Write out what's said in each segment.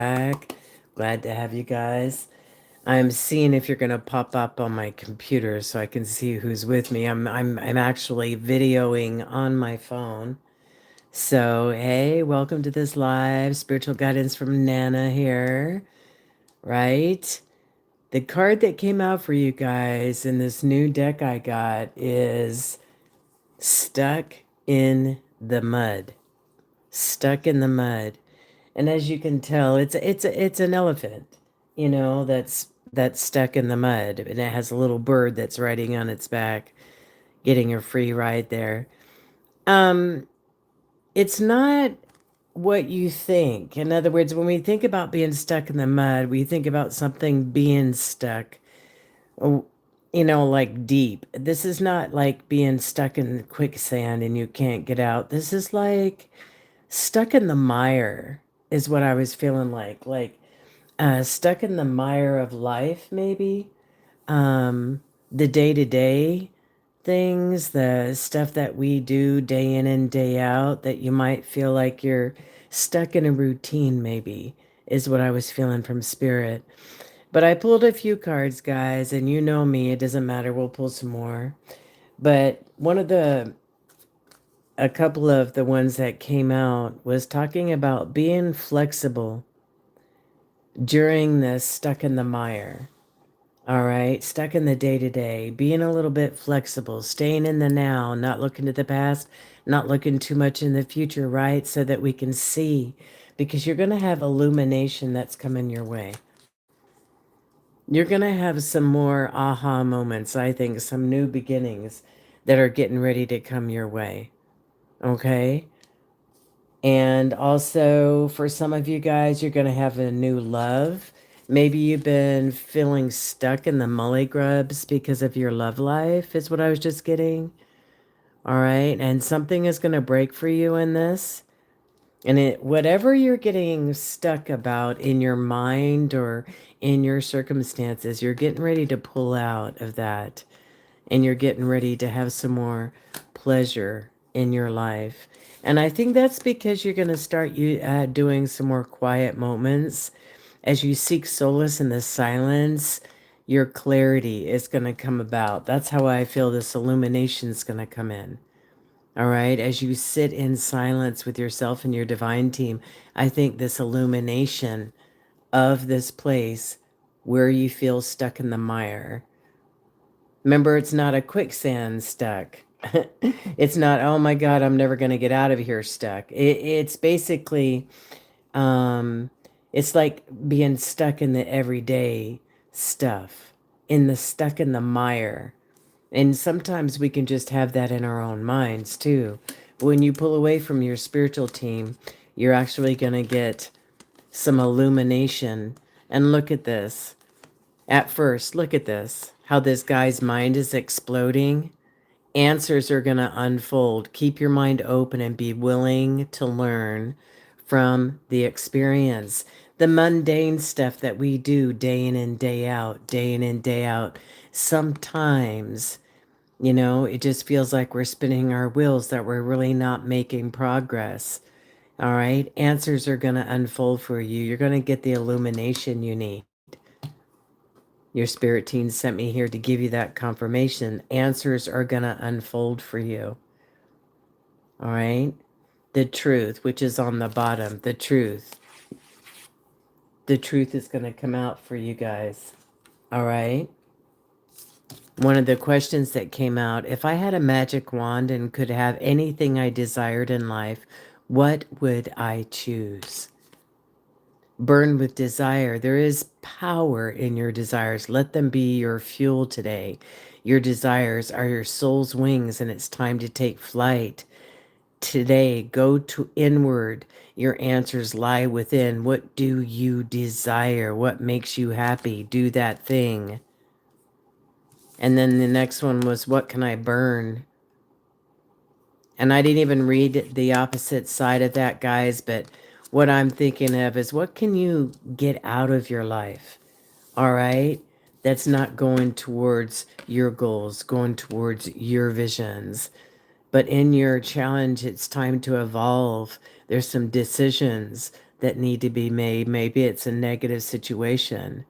back. Glad to have you guys. I'm seeing if you're gonna pop up on my computer so I can see who's with me. I'm actually videoing on my phone. So hey, welcome to this live spiritual guidance from Nana here. Right? The card that came out for you guys in this new deck I got is Stuck in the Mud. Stuck in the Mud. And as you can tell, it's an elephant, that's stuck in the mud, and it has a little bird that's riding on its back, getting a free ride there. Um, it's not what you think. In other words, when we think about being stuck in the mud, we think about something being stuck, oh, like deep. This is not like being stuck in quicksand and you can't get out. This is like stuck in the mire, is what I was feeling like stuck in the mire of life, maybe. The day to day things, the stuff that we do day in and day out, that you might feel like you're stuck in a routine, maybe, is what I was feeling from Spirit. But I pulled a few cards, guys, and you know me, it doesn't matter, we'll pull some more. But a couple of the ones that came out was talking about being flexible during this stuck in the mire. All right, stuck in the day to day, being a little bit flexible, staying in the now, not looking to the past, not looking too much in the future, right? So that we can see, because you're going to have illumination that's coming your way. You're going to have some more aha moments, I think, some new beginnings that are getting ready to come your way. Okay? And also, for some of you guys, you're going to have a new love. Maybe you've been feeling stuck in the mully grubs because of your love life, is what I was just getting. All right. And something is going to break for you in this. And whatever you're getting stuck about in your mind or in your circumstances, you're getting ready to pull out of that. And you're getting ready to have some more pleasure in your life. And I think that's because you're going to start doing some more quiet moments. As you seek solace in the silence, your clarity is going to come about. That's how I feel this illumination is going to come in. All right. As you sit in silence with yourself and your divine team, I think this illumination of this place where you feel stuck in the mire. Remember, it's not a quicksand stuck. It's not, oh my God, I'm never going to get out of here stuck. It's basically, um, it's like being stuck in the everyday stuff, stuck in the mire. And sometimes we can just have that in our own minds too. When you pull away from your spiritual team, you're actually going to get some illumination. And look at this. At first, look at this. How this guy's mind is exploding. Answers are going to unfold. Keep your mind open and be willing to learn from the experience. The mundane stuff that we do day in and day out, day in and day out. Sometimes, it just feels like we're spinning our wheels, that we're really not making progress. All right. Answers are going to unfold for you. You're going to get the illumination you need. Your spirit team sent me here to give you that confirmation. Answers are going to unfold for you. All right. The truth, which is on the bottom, the truth. The truth is going to come out for you guys. All right. One of the questions that came out, if I had a magic wand and could have anything I desired in life, what would I choose? Burn with desire. There is power in your desires. Let them be your fuel today. Your desires are your soul's wings, and it's time to take flight. Today, go to inward. Your answers lie within. What do you desire? What makes you happy? Do that thing. And then the next one was, what can I burn? And I didn't even read the opposite side of that, guys, but what I'm thinking of is, what can you get out of your life? All right? That's not going towards your goals, going towards your visions. But in your challenge, it's time to evolve. There's some decisions that need to be made. Maybe it's a negative situation,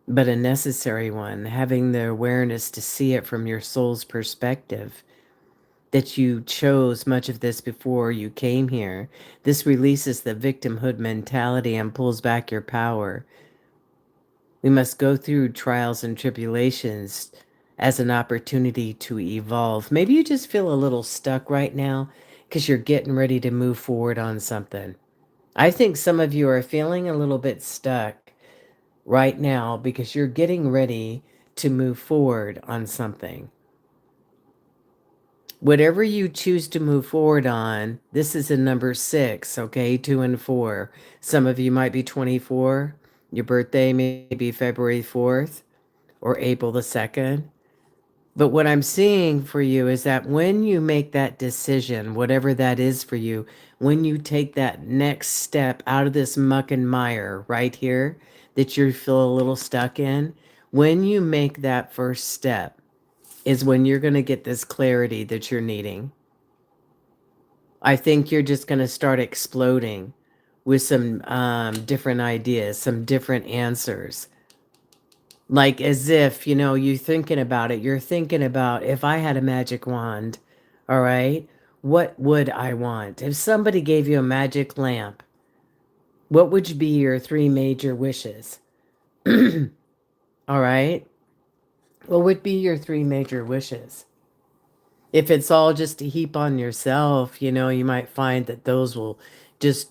but a necessary one. Having the awareness to see it from your soul's perspective, that you chose much of this before you came here. This releases the victimhood mentality and pulls back your power. We must go through trials and tribulations as an opportunity to evolve. Maybe you just feel a little stuck right now because you're getting ready to move forward on something. I think some of you are feeling a little bit stuck right now because you're getting ready to move forward on something. Whatever you choose to move forward on, this is in number 6, okay? 2 and 4. Some of you might be 24. Your birthday may be February 4th or April the 2nd. But what I'm seeing for you is that when you make that decision, whatever that is for you, when you take that next step out of this muck and mire right here that you feel a little stuck in, when you make that first step is when you're going to get this clarity that you're needing. I think you're just going to start exploding with some different ideas, some different answers. Like as if, you thinking about it, you're thinking about if I had a magic wand, all right, what would I want? If somebody gave you a magic lamp, what would be your 3 major wishes? All right. What would be your 3 major wishes? If it's all just to heap on yourself, you might find that those will just,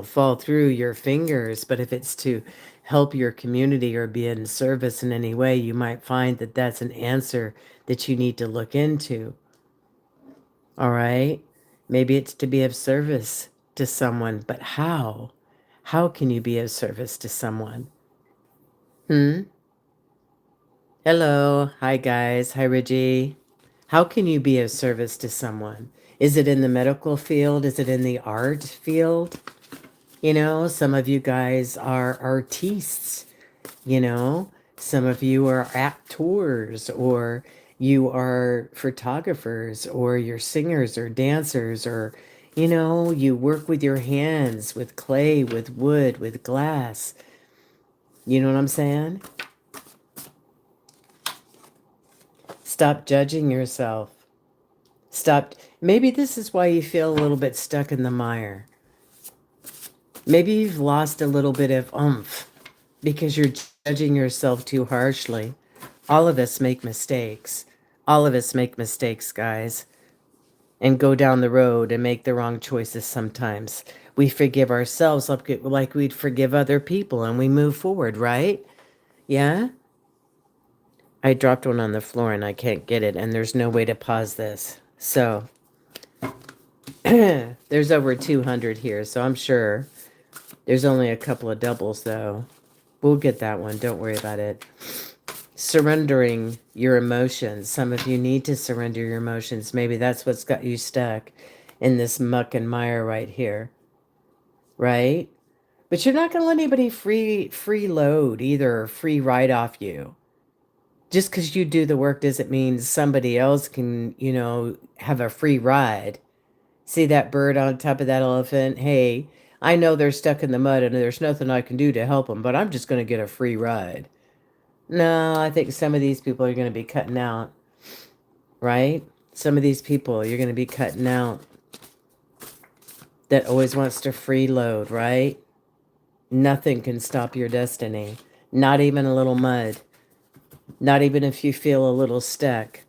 fall through your fingers. But if it's to help your community or be in service in any way, you might find that that's an answer that you need to look into. All right. Maybe it's to be of service to someone, but how? How can you be of service to someone? Hello. Hi, guys. Hi, Reggie. How can you be of service to someone? Is it in the medical field? Is it in the art field? Some of you guys are artists, some of you are actors, or you are photographers, or you're singers or dancers, or, you work with your hands, with clay, with wood, with glass. You know what I'm saying? Stop judging yourself. Stop. Maybe this is why you feel a little bit stuck in the mire. Maybe you've lost a little bit of oomph because you're judging yourself too harshly. All of us make mistakes. All of us make mistakes, guys, and go down the road and make the wrong choices sometimes. We forgive ourselves like we'd forgive other people, and we move forward, right? Yeah? I dropped one on the floor and I can't get it, and there's no way to pause this. So, there's over 200 here, so I'm sure there's only a couple of doubles, though. We'll get that one. Don't worry about it. Surrendering your emotions. Some of you need to surrender your emotions. Maybe that's what's got you stuck in this muck and mire right here. Right? But you're not going to let anybody free load either, or free ride off you. Just because you do the work doesn't mean somebody else can, have a free ride. See that bird on top of that elephant? Hey, I know they're stuck in the mud and there's nothing I can do to help them, but I'm just going to get a free ride. No, I think some of these people are going to be cutting out, right? Some of these people you're going to be cutting out that always wants to freeload, right? Nothing can stop your destiny. Not even a little mud. Not even if you feel a little stuck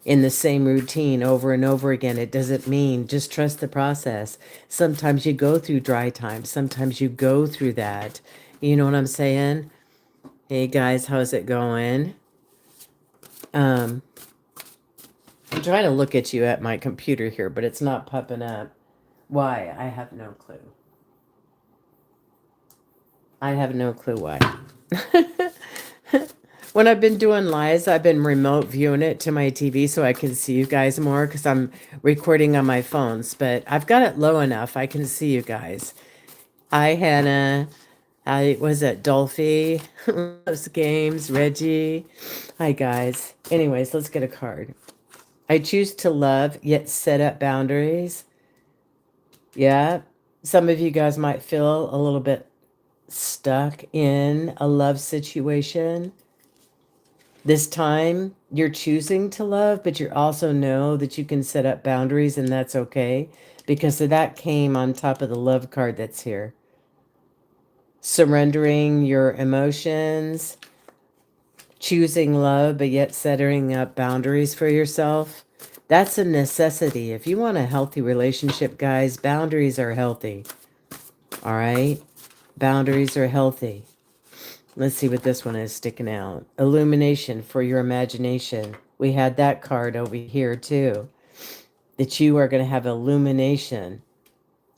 in the same routine over and over again. It doesn't mean just trust the process. Sometimes you go through dry times. Sometimes you go through that. You know what I'm saying? Hey guys, how's it going? I'm trying to look at you at my computer here, but it's not popping up. Why? I have no clue. I have no clue why. When I've been doing lives, I've been remote viewing it to my TV so I can see you guys more because I'm recording on my phones. But I've got it low enough I can see you guys. Hi, Hannah. Hi, was it Dolphy? Loves games. Reggie. Hi, guys. Anyways, let's get a card. I choose to love, yet set up boundaries. Yeah. Some of you guys might feel a little bit stuck in a love situation. This time you're choosing to love, but you also know that you can set up boundaries and that's okay, because that came on top of the love card that's here. Surrendering your emotions, choosing love, but yet setting up boundaries for yourself. That's a necessity. If you want a healthy relationship, guys, boundaries are healthy. All right? Boundaries are healthy. Let's see what this one is sticking out. Illumination for your imagination. We had that card over here too. That you are going to have illumination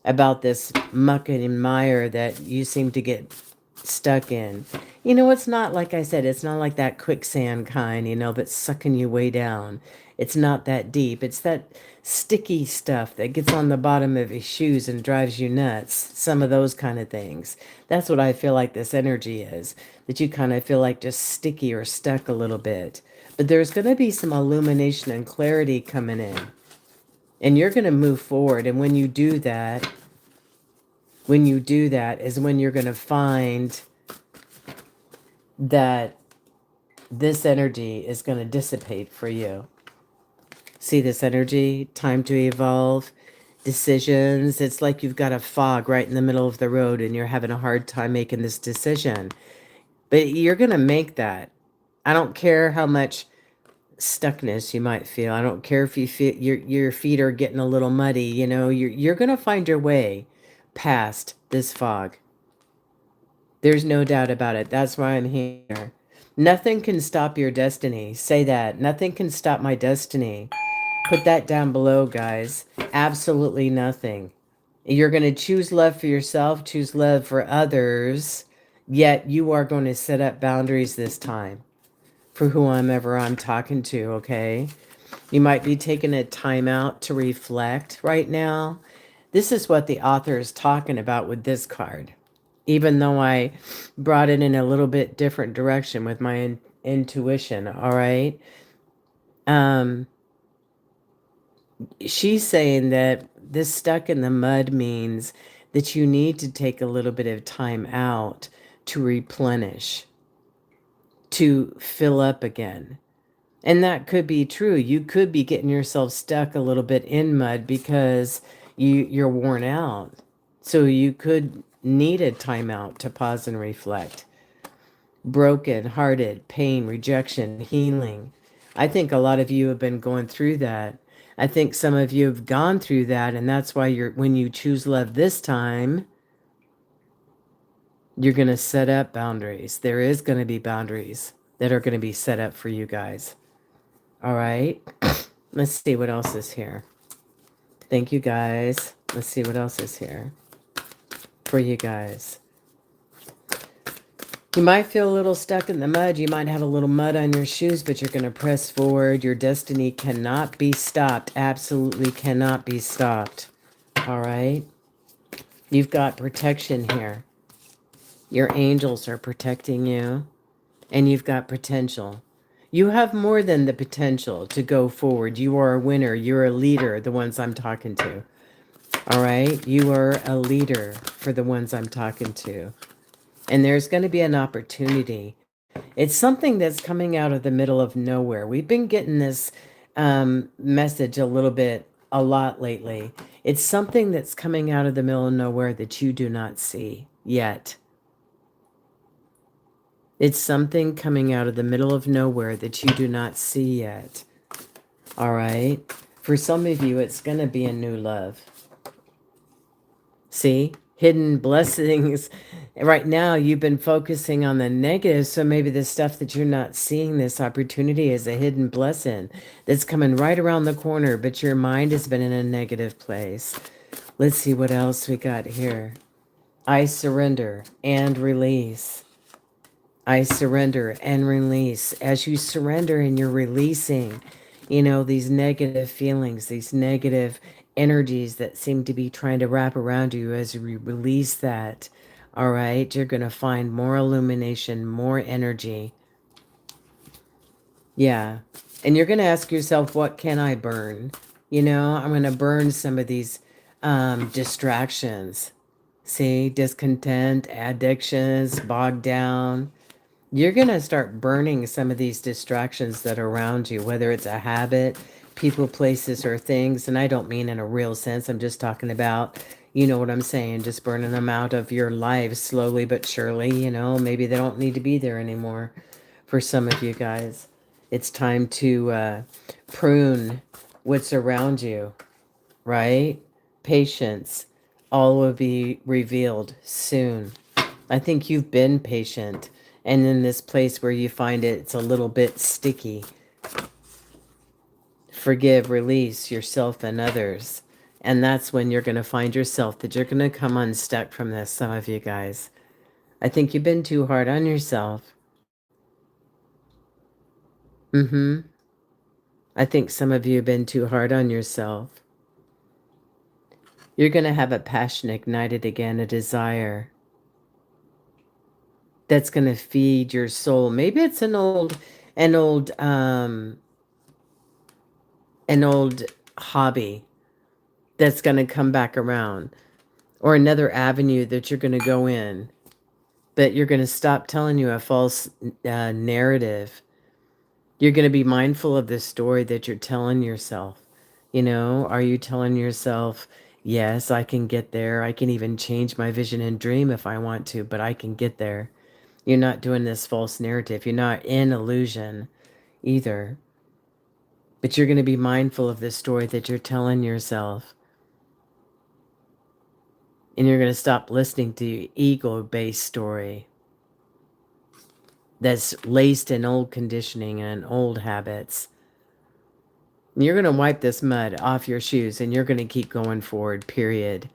about this muck and mire that you seem to get stuck in. You know, it's not like I said, it's not like that quicksand kind, you know, that's sucking you way down. It's not that deep. It's that sticky stuff that gets on the bottom of your shoes and drives you nuts. Some of those kind of things. That's what I feel like this energy is. That you kind of feel like just sticky or stuck a little bit. But there's going to be some illumination and clarity coming in. And you're going to move forward. And when you do that is when you're going to find that this energy is going to dissipate for you. See this energy? Time to evolve, decisions. It's like you've got a fog right in the middle of the road and you're having a hard time making this decision. But you're going to make that. I don't care how much stuckness you might feel. I don't care if you feel your feet are getting a little muddy, you know, you're going to find your way past this fog. There's no doubt about it. That's why I'm here. Nothing can stop your destiny. Say that. Nothing can stop my destiny. Put that down below, guys. Absolutely nothing. You're going to choose love for yourself, choose love for others, yet you are going to set up boundaries this time for whomever I'm talking to, okay? You might be taking a time out to reflect right now. This is what the author is talking about with this card. Even though I brought it in a little bit different direction with my intuition, all right? She's saying that this stuck in the mud means that you need to take a little bit of time out to replenish, to fill up again. And that could be true. You could be getting yourself stuck a little bit in mud because you're worn out. So you could need a timeout to pause and reflect. Broken hearted, pain, rejection, healing. I think a lot of you have been going through that. I think some of you have gone through that, and that's why when you choose love this time, you're going to set up boundaries. There is going to be boundaries that are going to be set up for you guys. All right. Let's see what else is here. Thank you, guys. Let's see what else is here for you guys. You might feel a little stuck in the mud. You might have a little mud on your shoes, but you're going to press forward. Your destiny cannot be stopped. Absolutely cannot be stopped. All right. You've got protection here. Your angels are protecting you, and you've got potential. You have more than the potential to go forward. You are a winner. You're a leader, the ones I'm talking to. All right? You are a leader for the ones I'm talking to. And there's going to be an opportunity. It's something that's coming out of the middle of nowhere. We've been getting this message a lot lately. It's something that's coming out of the middle of nowhere that you do not see yet. It's something coming out of the middle of nowhere that you do not see yet. All right? For some of you, it's going to be a new love. See? Hidden blessings. Right now, you've been focusing on the negative, so maybe the stuff that you're not seeing, this opportunity is a hidden blessing that's coming right around the corner, but your mind has been in a negative place. Let's see what else we got here. I surrender and release. I surrender and release. As you surrender and you're releasing, you know, these negative feelings, these negative energies that seem to be trying to wrap around you, as you release that, all right, you're going to find more illumination, more energy. Yeah. And you're going to ask yourself, what can I burn? You know, I'm going to burn some of these distractions. See, discontent, addictions, bogged down. You're going to start burning some of these distractions that are around you, whether it's a habit, people, places, or things. And I don't mean in a real sense. I'm just talking about, you know what I'm saying, just burning them out of your life slowly but surely. Maybe they don't need to be there anymore for some of you guys. It's time to prune what's around you, right? Patience. All will be revealed soon. I think you've been patient, and in this place where you find it's a little bit sticky. Forgive, release yourself and others. And that's when you're going to find yourself that you're going to come unstuck from this, some of you guys. I think you've been too hard on yourself. I think some of you have been too hard on yourself. You're going to have a passion ignited again, a desire that's going to feed your soul. Maybe it's an old hobby that's going to come back around, or another avenue that you're going to go in, but you're going to stop telling you a false narrative. You're going to be mindful of the story that you're telling yourself. Are you telling yourself, yes, I can get there. I can even change my vision and dream if I want to, but I can get there. You're not doing this false narrative. You're not in illusion either. But you're going to be mindful of the story that you're telling yourself. And you're going to stop listening to ego-based story that's laced in old conditioning and old habits. You're going to wipe this mud off your shoes and you're going to keep going forward, period.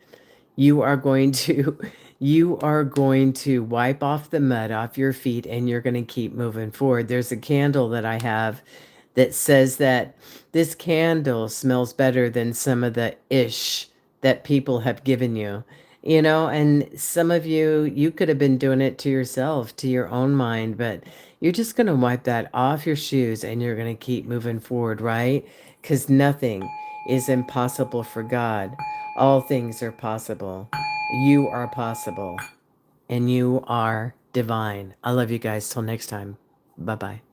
You are going to wipe off the mud off your feet and you're going to keep moving forward. There's a candle that I have that says that this candle smells better than some of the ish that people have given you. And some of you could have been doing it to yourself, to your own mind, but you're just going to wipe that off your shoes and you're going to keep moving forward, right? Because nothing is impossible for God. All things are possible. You are possible and you are divine. I love you guys. Till next time. Bye-bye.